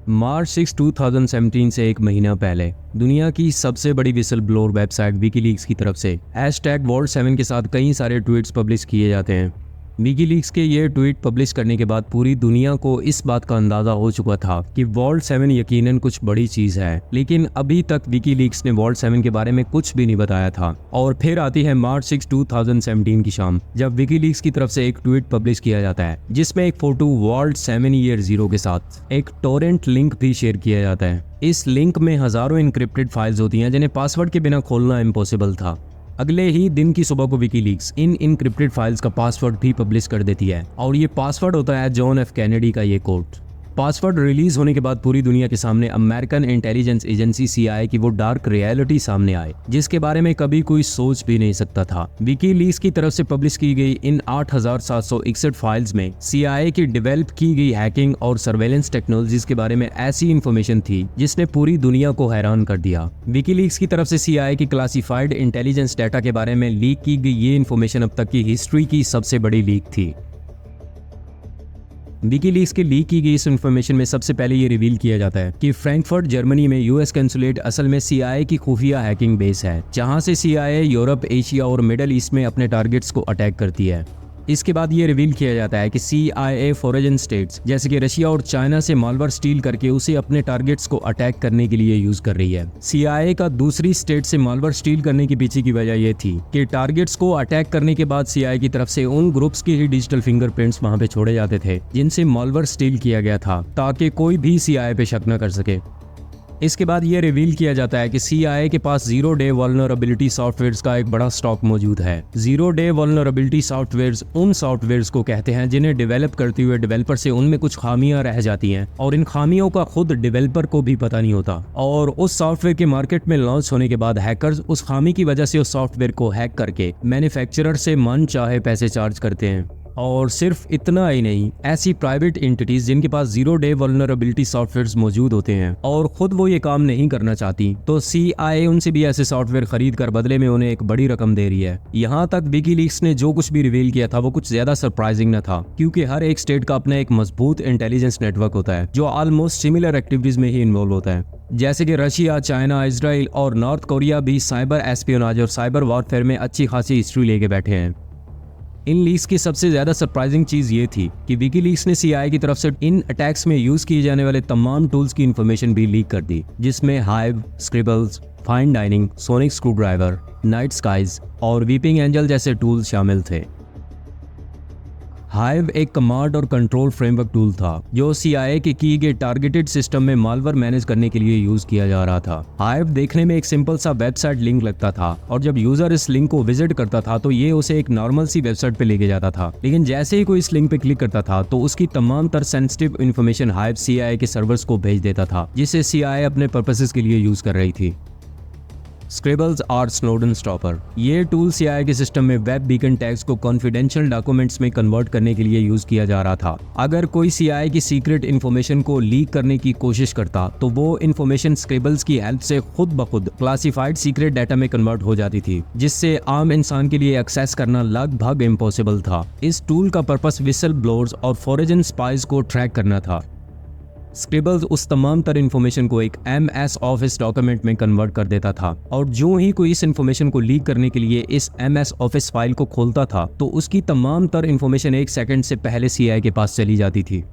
मार्च 6 2017 से एक महीना पहले दुनिया की सबसे बड़ी विसल ब्लोअर वेबसाइट विकीलीक्स की तरफ से #Vault7 के साथ कई सारे ट्वीट्स पब्लिश किए जाते हैं। विकीलीक्स के ये ट्वीट पब्लिश करने के बाद पूरी दुनिया को इस बात का अंदाजा हो चुका था कि Vault7 यकीनन कुछ बड़ी चीज है, लेकिन अभी तक विकीलीक्स ने Vault7 के बारे में कुछ भी नहीं बताया था। और फिर आती है मार्च 6 2017 की शाम, जब विकीलीक्स की तरफ से एक ट्वीट पब्लिश किया जाता है जिसमें एक फोटो Vault7 ईयर 0 के साथ एक टोरेंट लिंक भी शेयर किया जाता है। इस लिंक में हजारों इनक्रिप्टेड फाइल्स होती हैं जिन्हें पासवर्ड के बिना खोलना इम्पॉसिबल था। अगले ही दिन की सुबह को विकीलीक्स इन इनक्रिप्टेड फाइल्स का पासवर्ड भी पब्लिश कर देती है और ये पासवर्ड होता है जॉन एफ कैनेडी का ये कोट। पासवर्ड रिलीज होने के बाद पूरी दुनिया के सामने अमेरिकन इंटेलिजेंस एजेंसी CIA की वो डार्क रियलिटी सामने आए जिसके बारे में कभी कोई सोच भी नहीं सकता था। विकीलीक्स की तरफ से पब्लिश की गई इन 8761 फाइल्स में CIA की डेवलप की गई हैकिंग और सर्वेलेंस टेक्नोलॉजीज के बारे में ऐसी इंफॉर्मेशन थी जिसने पूरी दुनिया को हैरान कर दिया। विकीलीक्स की तरफ से CIA की क्लासिफाइड इंटेलिजेंस डाटा के बारे में लीक की गई ये इन्फॉर्मेशन अब तक की हिस्ट्री की सबसे बड़ी लीक थी। विकीलीक्स के लीक की गई इस इन्फॉर्मेशन में सबसे पहले ये रिवील किया जाता है कि फ्रैंकफर्ट जर्मनी में US कंसुलेट असल में CIA की खुफिया हैकिंग बेस है, जहां से CIA यूरोप, एशिया और मिडल ईस्ट में अपने टारगेट्स को अटैक करती है। इसके बाद ये रिवील किया जाता है कि CIA फॉरेन स्टेट्स जैसे कि रशिया और चाइना से मालवेयर स्टील करके उसे अपने टारगेट्स को अटैक करने के लिए यूज कर रही है। CIA का दूसरी स्टेट से मालवेयर स्टील करने के पीछे की वजह यह थी कि टारगेट्स को अटैक करने के बाद CIA की तरफ से उन ग्रुप्स के ही डिजिटल फिंगरप्रिंट्स वहां पे छोड़े जाते थे जिनसे मालवेयर स्टील किया गया था, ताकि कोई भी CIA पे शक न कर सके। इसके बाद यह रिवील किया जाता है कि CIA के पास 0 डे वल्नरेबिलिटी सॉफ्टवेयर्स का एक बड़ा स्टॉक मौजूद है। 0 डे वल्नरेबिलिटी सॉफ्टवेयर्स उन सॉफ्टवेयर्स को कहते हैं जिन्हें डेवलप करते हुए डेवलपर से उनमें कुछ खामियां रह जाती हैं और इन खामियों का खुद डेवलपर को भी पता नहीं होता, और उस सॉफ्टवेयर के मार्केट में लॉन्च होने के बाद हैकर्स उस खामी की वजह से उस सॉफ्टवेयर को हैक करके मैन्युफैक्चरर से मन चाहे पैसे चार्ज करते हैं। और सिर्फ इतना ही नहीं, ऐसी प्राइवेट एंटिटीज जिनके पास 0 डे वल्नरेबिलिटी सॉफ्टवेयर्स मौजूद होते हैं और खुद वो ये काम नहीं करना चाहती, तो CIA उनसे भी ऐसे सॉफ्टवेयर खरीद कर बदले में उन्हें एक बड़ी रकम दे रही है। यहाँ तक विकीलीक्स ने जो कुछ भी रिवील किया था वो कुछ ज्यादा सरप्राइजिंग न था, क्योंकि हर एक स्टेट का अपना एक मजबूत इंटेलिजेंस नेटवर्क होता है जो ऑलमोस्ट सिमिलर एक्टिविटीज में ही इन्वॉल्व होता है। जैसे कि रशिया, चाइना, इजराइल और नॉर्थ कोरिया भी साइबर एस्पियोनाज और साइबर वॉरफेयर में अच्छी खासी हिस्ट्री लेके बैठे हैं। इन लीक्स की सबसे ज्यादा सरप्राइजिंग चीज ये थी कि विकीलीक्स ने CIA की तरफ से इन अटैक्स में यूज किए जाने वाले तमाम टूल्स की इंफॉर्मेशन भी लीक कर दी, जिसमें Hive, Scribbles, Fine Dining, Sonic Screwdriver, Night Skies और वीपिंग एंजल जैसे टूल्स शामिल थे। हाइव एक कमांड और कंट्रोल फ्रेमवर्क टूल था जो CIA के किए गए टारगेटेड सिस्टम में मालवेयर मैनेज करने के लिए यूज किया जा रहा था। हाइव देखने में एक सिंपल सा वेबसाइट लिंक लगता था और जब यूजर इस लिंक को विजिट करता था तो ये उसे एक नॉर्मल सी वेबसाइट पे लेके जाता था, लेकिन जैसे ही कोई इस लिंक पे क्लिक करता था तो उसकी तमाम तर सेंसिटिव इन्फॉर्मेशन हाइव CIA के सर्वर्स को भेज देता था, जिसे CIA अपने पर्पसेस के लिए यूज कर रही थी। स्क्रिबल्स और स्नोडन स्टॉपर, ये टूल CIA के सिस्टम में वेब बीकन टैग्स को कॉन्फिडेंशियल डॉक्यूमेंट्स में कन्वर्ट करने के लिए यूज किया जा रहा था। अगर कोई CIA की सीक्रेट इन्फॉर्मेशन को लीक करने की कोशिश करता तो वो इन्फॉर्मेशन स्क्रिबल्स की हेल्प से खुद ब खुद क्लासिफाइड सीक्रेट डाटा में कन्वर्ट हो जाती थी, जिससे आम इंसान के लिए एक्सेस करना लगभग इम्पॉसिबल था। इस टूल का पर्पस विसल ब्लोअर्स और फॉरेन स्पाइज को ट्रैक करना था। स्क्रिबल्स उस तमाम तर इन्फॉर्मेशन को एक MS ऑफिस डॉक्यूमेंट में कन्वर्ट कर देता था, और जो ही कोई इस इन्फॉर्मेशन को लीक करने के लिए इस MS ऑफिस फाइल को खोलता था तो उसकी तमाम तर इन्फॉर्मेशन 1 सेकंड से पहले CIA के पास चली जाती थी।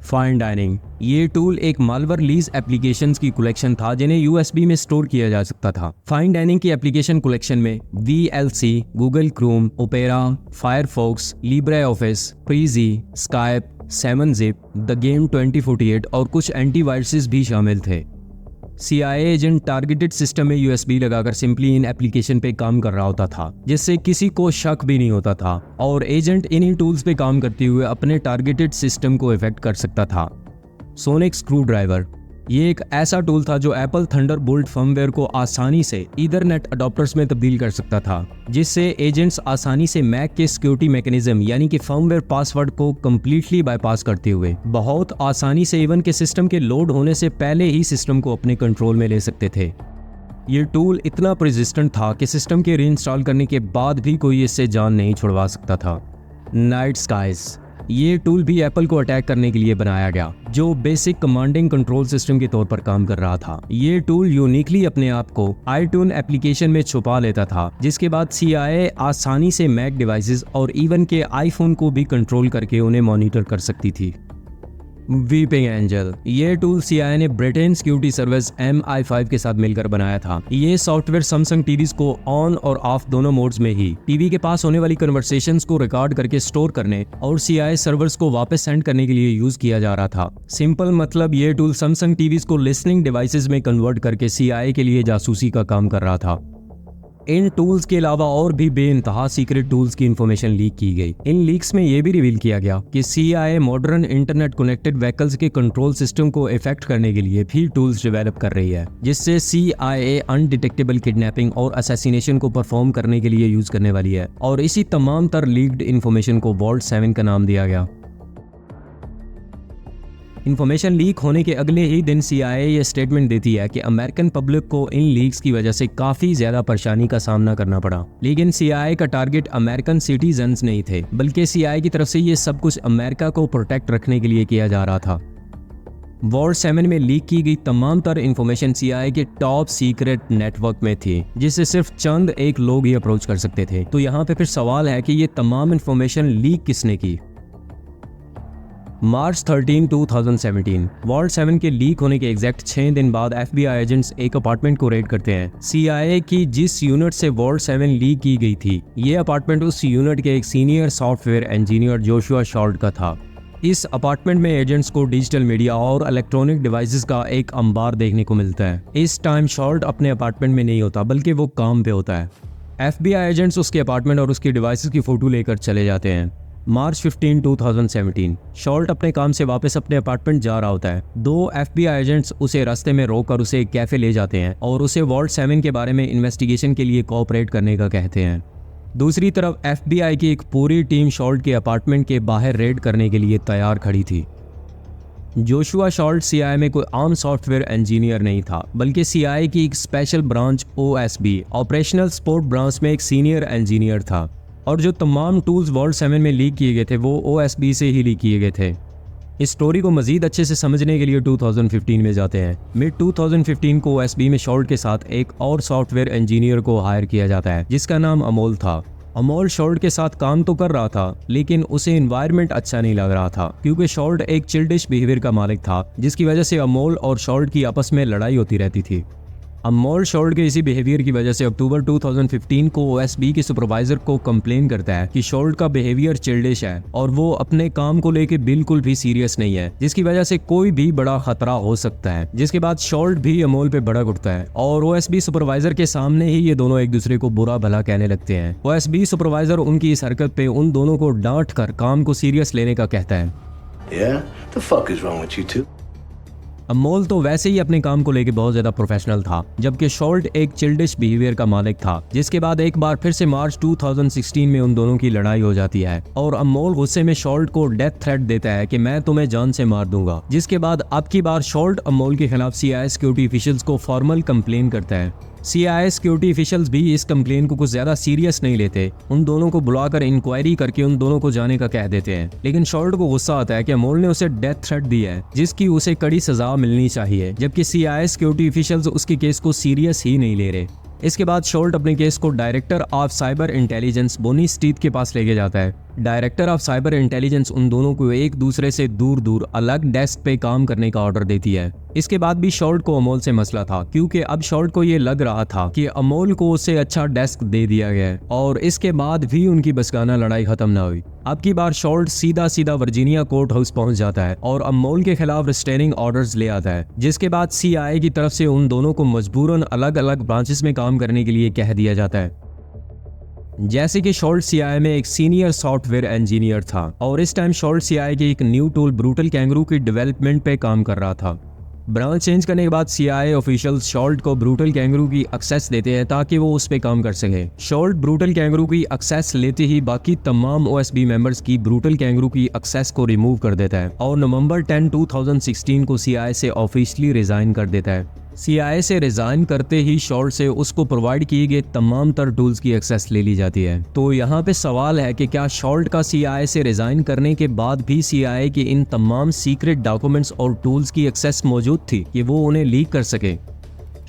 फाइन डाइनिंग, ये टूल एक मालवेयर लीज एप्लीकेशंस की कलेक्शन था जिन्हें USB में स्टोर किया जा सकता था। फाइन डाइनिंग की एप्लीकेशन कलेक्शन में VLC, Google Chrome, Opera, Firefox, Libre Office, Prezi, Skype, 7zip, the game 2048 और कुछ एंटीवायरसेस भी शामिल थे। CIA एजेंट टारगेटेड सिस्टम में USB लगाकर सिंपली इन एप्लीकेशन पे काम कर रहा होता था, जिससे किसी को शक भी नहीं होता था, और एजेंट इन्हीं टूल्स पे काम करते हुए अपने टारगेटेड सिस्टम को इफेक्ट कर सकता था। सोनिक स्क्रूड्राइवर, ये एक ऐसा टूल था जो एप्पल थंडरबोल्ट फर्मवेयर को आसानी से ईथरनेट अडॉप्टर्स में तब्दील कर सकता था, जिससे एजेंट्स आसानी से मैक के सिक्योरिटी मैकेनिज्म यानी कि फर्मवेयर पासवर्ड को कंप्लीटली बाईपास करते हुए बहुत आसानी से इवन के सिस्टम के लोड होने से पहले ही सिस्टम को अपने कंट्रोल में ले सकते थे। ये टूल इतना रेजिस्टेंट था कि सिस्टम के रीइंस्टॉल करने के बाद भी कोई इससे जान नहीं छुड़वा सकता था। नाइट स्काइज, ये टूल भी एप्पल को अटैक करने के लिए बनाया गया, जो बेसिक कमांडिंग कंट्रोल सिस्टम के तौर पर काम कर रहा था। ये टूल यूनिकली अपने आप को iTunes एप्लीकेशन में छुपा लेता था, जिसके बाद CIA आसानी से मैक डिवाइसेस और इवन के आईफोन को भी कंट्रोल करके उन्हें मॉनिटर कर सकती थी। वीपिंग एंजल, ये टूल CIA ने ब्रिटेन सिक्योरिटी सर्विस MI5 के साथ मिलकर बनाया था। ये सॉफ्टवेयर सैमसंग टीवीज को ऑन और ऑफ दोनों मोड्स में ही टीवी के पास होने वाली कन्वर्सेशंस को रिकॉर्ड करके स्टोर करने और CIA सर्वर्स को वापस सेंड करने के लिए यूज किया जा रहा था। सिंपल मतलब ये टूल सैमसंग टीवीज को लिसनिंग डिवाइसेस में कन्वर्ट करके CIA के लिए जासूसी का काम कर रहा था। इन टूल्स के अलावा और भी बेइंतहा सीक्रेट टूल्स की इंफॉर्मेशन लीक की गई। इन लीक्स में यह भी रिवील किया गया कि CIA modern internet connected vehicles के कंट्रोल सिस्टम को इफेक्ट करने के लिए भी टूल्स डेवलप कर रही है, जिससे CIA अनडिटेक्टेबल किडनैपिंग और असैसिनेशन को परफॉर्म करने के लिए यूज करने वाली है। और इसी तमाम तर लीक्ड इंफॉर्मेशन को वॉल्ट 7 का नाम दिया गया। इन्फॉर्मेशन लीक होने के अगले ही दिन CIA ये स्टेटमेंट देती है कि अमेरिकन पब्लिक को इन लीक्स की वजह से काफी ज्यादा परेशानी का सामना करना पड़ा। लेकिन CIA का टारगेट अमेरिकन सिटीजन्स नहीं थे, बल्कि CIA की तरफ से ये सब कुछ अमेरिका को प्रोटेक्ट रखने के लिए किया जा रहा था। वॉल्ट 7 में लीक की गई तमाम तर इन्फॉर्मेशन CIA के टॉप सीक्रेट नेटवर्क में थी, जिसे सिर्फ चंद एक लोग ही अप्रोच कर सकते थे। तो यहाँ पे फिर सवाल है कि ये तमाम इन्फॉर्मेशन लीक किसने की। मार्च 13, 2017 वॉल्ट 7 के लीक होने के एग्जैक्ट 6 दिन बाद FBI एजेंट्स एक अपार्टमेंट को रेड करते हैं। CIA की जिस यूनिट से वॉल्ट 7 लीक की गई थी, ये अपार्टमेंट उस यूनिट के एक सीनियर सॉफ्टवेयर इंजीनियर जोशुआ शॉल्ट का था। इस अपार्टमेंट में एजेंट्स को डिजिटल मीडिया और इलेक्ट्रॉनिक डिवाइसेस का एक अंबार देखने को मिलता है। इस टाइम शॉल्ट अपने अपार्टमेंट में नहीं होता, बल्कि वो काम पे होता है। FBI एजेंट्स उसके अपार्टमेंट और उसकी डिवाइसेस की फोटो लेकर चले जाते हैं। मार्च 15, 2017 शॉल्ट अपने काम से वापस अपने अपार्टमेंट जा रहा होता है। 2 FBI एजेंट्स उसे रास्ते में रोककर उसे एक कैफे ले जाते हैं और उसे वॉल्ट 7 के बारे में इन्वेस्टिगेशन के लिए कोऑपरेट करने का कहते हैं। दूसरी तरफ FBI की एक पूरी टीम शॉल्ट के अपार्टमेंट के बाहर रेड करने के लिए तैयार खड़ी थी। जोशुआ शॉल्ट CIA में कोई आम सॉफ्टवेयर इंजीनियर नहीं था, बल्कि CIA की एक special branch OSB operational support branch में एक सीनियर इंजीनियर था। और जो तमाम टूल्स वॉल्ट 7 में लीक किए गए थे वो OSB से ही लीक किए गए थे। इस स्टोरी को मजीद अच्छे से समझने के लिए 2015 में जाते हैं। मिड 2015 को OSB में शॉल्ट के साथ एक और सॉफ्टवेयर इंजीनियर को हायर किया जाता है, जिसका नाम अमोल था। अमोल शॉल्ट के साथ काम तो कर रहा था, लेकिन उसे एनवायरनमेंट अच्छा नहीं लग रहा था, क्योंकि शॉल्ट एक चिल्डिश बिहेवियर का मालिक था, जिसकी वजह से अमोल और शॉल्ट की आपस में लड़ाई होती रहती थी। अमोल शॉल्ट के इसी बिहेवियर की वजह से अक्टूबर 2015 को OSB के सुपरवाइजर को कंप्लेन करता है कि शॉल्ट का बिहेवियर चिल्डिश है और वो अपने काम को लेके बिल्कुल भी सीरियस नहीं है, जिसकी वजह से कोई भी बड़ा खतरा हो सकता है। जिसके बाद शॉल्ट भी अमोल पे भड़क उठता है और OSB सुपरवाइजर के सामने ही ये दोनों एक दूसरे को बुरा भला कहने लगते हैं। OSB सुपरवाइजर उनकी इस हरकत पे उन दोनों को डांट कर काम को सीरियस लेने का कहता है। Yeah? The fuck is wrong with you two? Amol तो वैसे ही अपने काम को लेके बहुत ज्यादा प्रोफेशनल था, जबकि शॉल्ट एक चिल्डिश बिहेवियर का मालिक था। जिसके बाद एक बार फिर से मार्च 2016 में उन दोनों की लड़ाई हो जाती है और अमोल गुस्से में शॉल्ट को डेथ थ्रेट देता है कि मैं तुम्हें जान से मार दूंगा। जिसके बाद अब की बार शॉल्ट अमोल के खिलाफ CIA सिक्योरिटी ऑफिशियल्स को फॉर्मल कंप्लेन करता है। CIA सिक्योरिटी ऑफिशियल्स भी इस कंप्लेन को कुछ ज्यादा सीरियस नहीं लेते, उन दोनों को बुलाकर इंक्वायरी करके उन दोनों को जाने का कह देते हैं। लेकिन शॉल्ट को गुस्सा आता है कि अमोल ने उसे डेथ थ्रेट दी है, जिसकी उसे कड़ी सजा मिलनी चाहिए, जबकि CIA सिक्योरिटी ऑफिशियल्स उसके केस को सीरियस ही नहीं ले रहे। इसके बाद शॉल्ट अपने केस को डायरेक्टर ऑफ साइबर इंटेलिजेंस बोनी स्टीथ के पास लेके जाता है। डायरेक्टर ऑफ साइबर इंटेलिजेंस उन दोनों को एक दूसरे से दूर दूर अलग डेस्क पे काम करने का ऑर्डर देती है। इसके बाद भी शॉल्ट को अमोल से मसला था, क्योंकि अब शॉल्ट को ये लग रहा था कि अमोल को उससे अच्छा डेस्क दे दिया गया है और इसके बाद भी उनकी बसगाना लड़ाई खत्म ना हुई। अब की बार शॉल्ट सीधा वर्जीनिया कोर्ट हाउस पहुंच जाता है और अमोल के खिलाफ रिस्ट्रेनिंग ऑर्डर्स ले आता है, जिसके बाद CIA की तरफ से उन दोनों को मजबूरन अलग अलग ब्रांचेस में काम करने के लिए कह दिया जाता है। जैसे कि शॉल्ट CIA में एक सीनियर सॉफ्टवेयर इंजीनियर था और इस टाइम शॉल्ट CIA के एक न्यू टूल ब्रूटल कैंगरू की डेवलपमेंट पे काम कर रहा था। ब्रांच चेंज करने के बाद CIA ऑफिशियल्स शॉल्ट को ब्रूटल कैंगरू की एक्सेस देते हैं ताकि वो उस पे काम कर सके। शॉल्ट ब्रूटल कैंगरू की एक्सेस लेते ही बाकी तमाम OSB मेंबर्स की ब्रूटल कैंगरू की एक्सेस को रिमूव कर देता है और नवंबर 10, 2016 को CIA से ऑफिशियली रिजाइन कर देता है। CIA से रिजाइन करते ही शॉल्ट से उसको प्रोवाइड किए गए तमाम तर टूल्स की एक्सेस ले ली जाती है। तो यहाँ पे सवाल है कि क्या शॉल्ट का CIA से रिजाइन करने के बाद भी CIA के इन तमाम सीक्रेट डॉक्यूमेंट्स और टूल्स की एक्सेस मौजूद थी कि वो उन्हें लीक कर सके।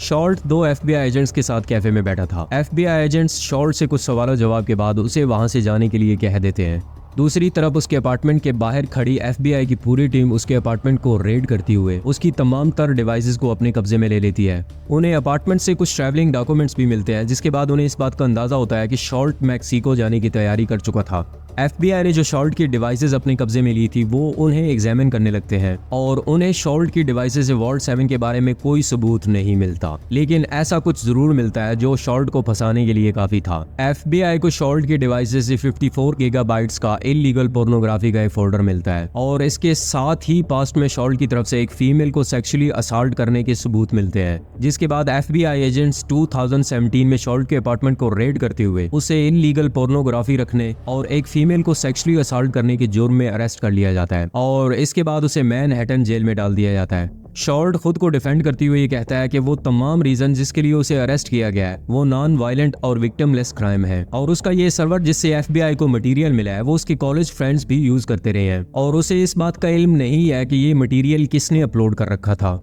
शॉल्ट 2 FBI एजेंट्स के साथ कैफे में बैठा था। FBI एजेंट्स शॉल्ट से कुछ सवालों जवाब के बाद उसे वहां से जाने के लिए कह देते हैं। दूसरी तरफ उसके अपार्टमेंट के बाहर खड़ी FBI की पूरी टीम उसके अपार्टमेंट को रेड करती हुए उसकी तमाम तर डिवाइसेस को अपने कब्जे में ले लेती है। उन्हें अपार्टमेंट से कुछ ट्रैवलिंग डॉक्यूमेंट्स भी मिलते हैं, जिसके बाद उन्हें इस बात का अंदाजा होता है कि शॉल्ट मैक्सिको जाने की तैयारी कर चुका था। FBI ने जो शॉल्ट की डिवाइसेस अपने कब्जे में ली थी वो उन्हें एग्जामिन करने लगते हैं और उन्हें शॉल्ट की डिवाइसेस से वॉल्ट 7 के बारे में कोई सबूत नहीं मिलता, लेकिन ऐसा कुछ जरूर मिलता है जो शॉल्ट को फंसाने के लिए काफी था। FBI को शॉल्ट की डिवाइसेस से 54 गीगाबाइट्स का इल्लीगल पोर्नोग्राफी का एक फोल्डर मिलता है और इसके साथ ही पास्ट में शॉल्ट की तरफ से एक फीमेल को सेक्सुअली असॉल्ट करने के सबूत मिलते हैं। जिसके बाद FBI एजेंट्स 2017 में शॉल्ट के अपार्टमेंट को रेड करते हुए उसे इल्लीगल पोर्नोग्राफी रखने और एक फीमेल को सेक्सुअली असॉल्ट करने के जुर्म में अरेस्ट कर लिया जाता है और इसके बाद उसे मैनहट्टन जेल में डाल दिया जाता है। शॉल्ट खुद को डिफेंड करते हुए ये कहता है कि वो तमाम रीजन जिसके लिए उसे अरेस्ट किया गया है वो नॉन वायलेंट और विक्टिमलेस क्राइम है और उसका ये सर्वर जिससे FBI को मटेरियल मिला है वो उसके कॉलेज फ्रेंड्स भी यूज करते रहे हैं और उसे इस बात का इल्म नहीं है कि ये मटेरियल किसने अपलोड कर रखा था।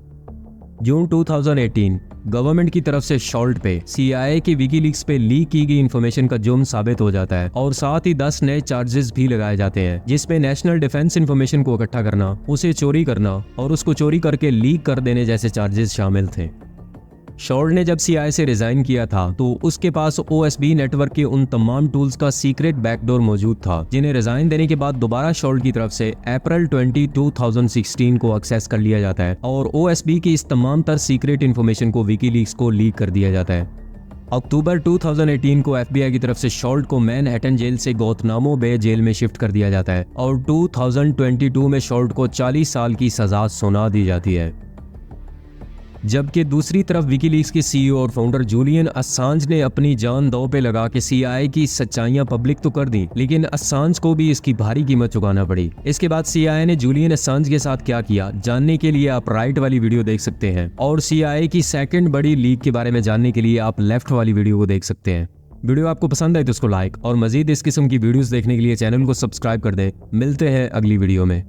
जून 2018 गवर्नमेंट की तरफ से शॉल्ट पे CIA की विकीलीक्स पे लीक की गई इंफॉर्मेशन का जुर्म साबित हो जाता है और साथ ही 10 नए चार्जेस भी लगाए जाते हैं, जिसमें नेशनल डिफेंस इंफॉर्मेशन को इकट्ठा करना, उसे चोरी करना और उसको चोरी करके लीक कर देने जैसे चार्जेस शामिल थे। शॉल्ट ने जब CIA से रिजाइन किया था तो उसके पास OSB नेटवर्क के उन तमाम टूल्स का सीक्रेट बैकडोर मौजूद था जिन्हें रिजाइन देने के बाद दोबारा शॉल्ट की तरफ से अप्रैल 20, 2016 को एक्सेस कर लिया जाता है और OSB की इस तमाम तर सीक्रेट इन्फॉर्मेशन को विकीलीक्स को लीक कर दिया जाता है। अक्टूबर 2018 को FBI की तरफ से शॉल्ट को मैनहट्टन जेल से गोथनामो बे जेल में शिफ्ट कर दिया जाता है और 2022 में शॉल्ट को 40 साल की सजा सुना दी जाती है। जबकि दूसरी तरफ विकीलीक्स के CEO और फाउंडर जूलियन असांज ने अपनी जान दांव पे लगा के CIA की सच्चाइयां पब्लिक तो कर दी, लेकिन असांज को भी इसकी भारी कीमत चुकाना पड़ी। इसके बाद CIA ने जूलियन असांज के साथ क्या किया जानने के लिए आप राइट वाली वीडियो देख सकते हैं और CIA की सेकंड बड़ी लीक के बारे में जानने के लिए आप लेफ्ट वाली वीडियो को देख सकते हैं। वीडियो आपको पसंद आए तो उसको लाइक और मजीद इस किस्म की वीडियोस देखने के लिए चैनल को सब्सक्राइब कर दें। मिलते हैं अगली वीडियो में।